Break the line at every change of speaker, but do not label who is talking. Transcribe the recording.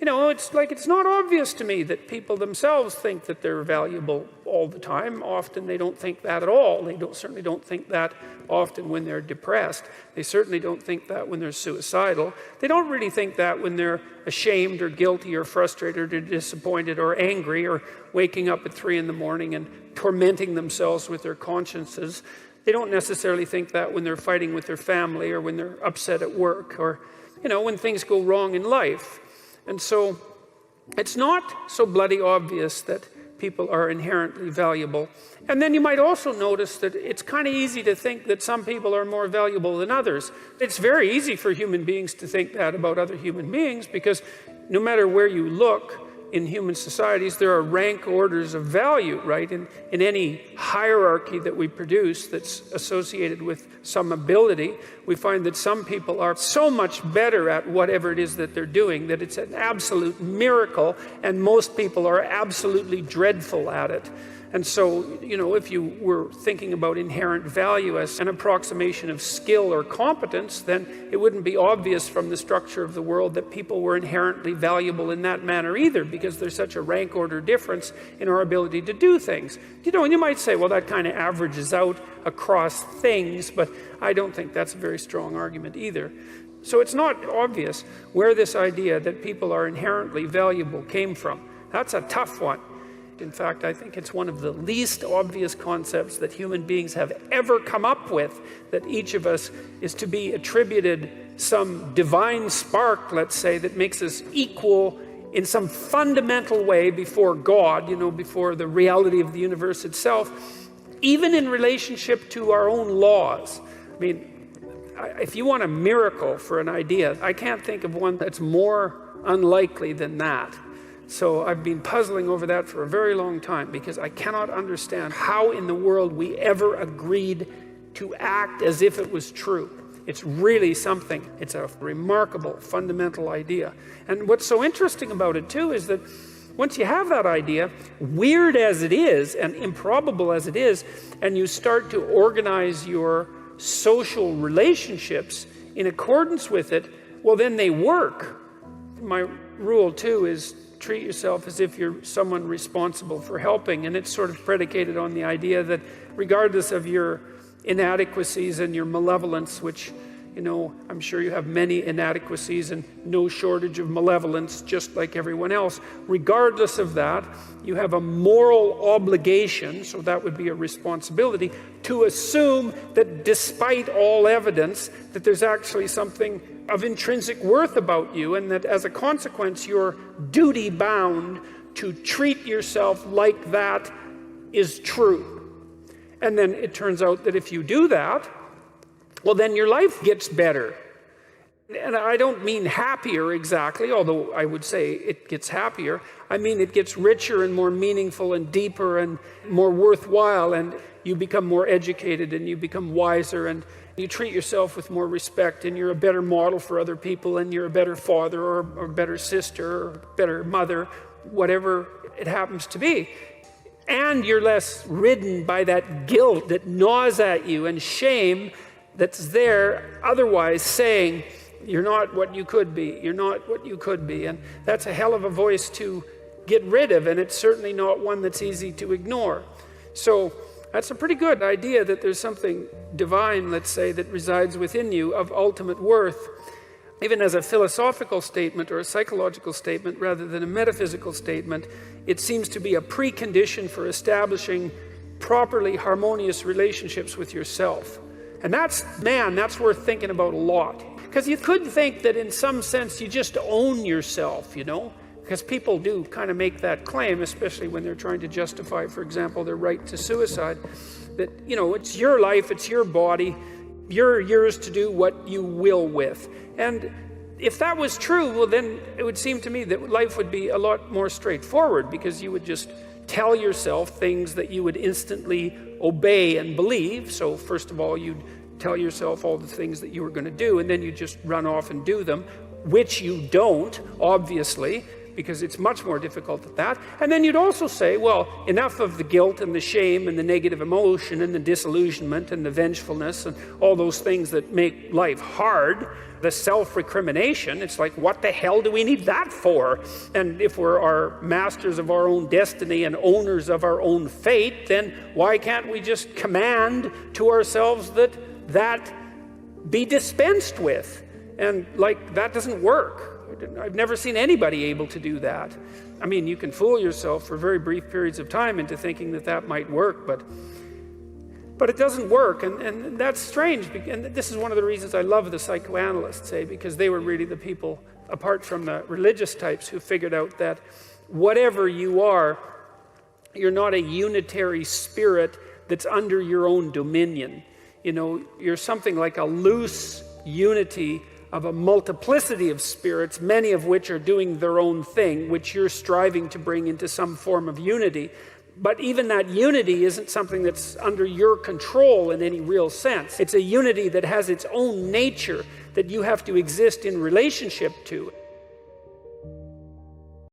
It's like it's not obvious to me that people themselves think that they're valuable all the time. Often they don't think that at all. They certainly don't think that often when they're depressed. They certainly don't think that when they're suicidal. They don't really think that when they're ashamed or guilty or frustrated or disappointed or angry or waking up at 3 in the morning and tormenting themselves with their consciences. They don't necessarily think that when they're fighting with their family or when they're upset at work or, when things go wrong in life. And so it's not so bloody obvious that people are inherently valuable. And then you might also notice that it's kind of easy to think that some people are more valuable than others. It's very easy for human beings to think that about other human beings, because no matter where you look in human societies, there are rank orders of value, right? In any hierarchy that we produce that's associated with some ability, we find that some people are so much better at whatever it is that they're doing that it's an absolute miracle, and most people are absolutely dreadful at it. And so, if you were thinking about inherent value as an approximation of skill or competence, then it wouldn't be obvious from the structure of the world that people were inherently valuable in that manner either, because there's such a rank order difference in our ability to do things. And you might say, well, that kind of averages out across things, but I don't think that's a very strong argument either. So it's not obvious where this idea that people are inherently valuable came from. That's a tough one. In fact, I think it's one of the least obvious concepts that human beings have ever come up with, that each of us is to be attributed some divine spark, let's say, that makes us equal in some fundamental way before God, before the reality of the universe itself, even in relationship to our own laws. I mean, if you want a miracle for an idea, I can't think of one that's more unlikely than that. So I've been puzzling over that for a very long time, because I cannot understand how in the world we ever agreed to act as if it was true. It's really something. It's a remarkable fundamental idea. And what's so interesting about it too is that once you have that idea, weird as it is and improbable as it is, and you start to organize your social relationships in accordance with it, well, then they work. My rule too is treat yourself as if you're someone responsible for helping, and it's sort of predicated on the idea that regardless of your inadequacies and your malevolence, which, I'm sure you have many inadequacies and no shortage of malevolence, just like everyone else. Regardless of that, you have a moral obligation, so that would be a responsibility, to assume that despite all evidence, that there's actually something of intrinsic worth about you, and that as a consequence, you're duty-bound to treat yourself like that is true. And then it turns out that if you do that, well, then your life gets better. And I don't mean happier exactly, although I would say it gets happier. I mean it gets richer and more meaningful and deeper and more worthwhile, and you become more educated and you become wiser, and you treat yourself with more respect, and you're a better model for other people, and you're a better father or a better sister or better mother, whatever it happens to be. And you're less ridden by that guilt that gnaws at you and shame that's there otherwise saying, you're not what you could be, you're not what you could be. And that's a hell of a voice to get rid of, and it's certainly not one that's easy to ignore. So that's a pretty good idea that there's something divine, let's say, that resides within you of ultimate worth. Even as a philosophical statement or a psychological statement rather than a metaphysical statement, it seems to be a precondition for establishing properly harmonious relationships with yourself. And that's worth thinking about a lot. Because you could think that in some sense you just own yourself, because people do kind of make that claim, especially when they're trying to justify, for example, their right to suicide, that, it's your life, it's your body, you're yours to do what you will with. And if that was true, well, then it would seem to me that life would be a lot more straightforward, because you would just tell yourself things that you would instantly obey and believe. So first of all, you'd tell yourself all the things that you were going to do, and then you just run off and do them, which you don't, obviously, because it's much more difficult at that. And then you'd also say, well, enough of the guilt and the shame and the negative emotion and the disillusionment and the vengefulness and all those things that make life hard. The self-recrimination, it's like, what the hell do we need that for? And if we're our masters of our own destiny and owners of our own fate, then why can't we just command to ourselves that that be dispensed with? And like, that doesn't work. I've never seen anybody able to do that. I mean, you can fool yourself for very brief periods of time into thinking that that might work, but it doesn't work, and that's strange. And this is one of the reasons I love the psychoanalysts, because they were really the people, apart from the religious types, who figured out that whatever you are, you're not a unitary spirit that's under your own dominion. You know, you're something like a loose unity of a multiplicity of spirits, many of which are doing their own thing, which you're striving to bring into some form of unity. But even that unity isn't something that's under your control in any real sense. It's a unity that has its own nature that you have to exist in relationship to.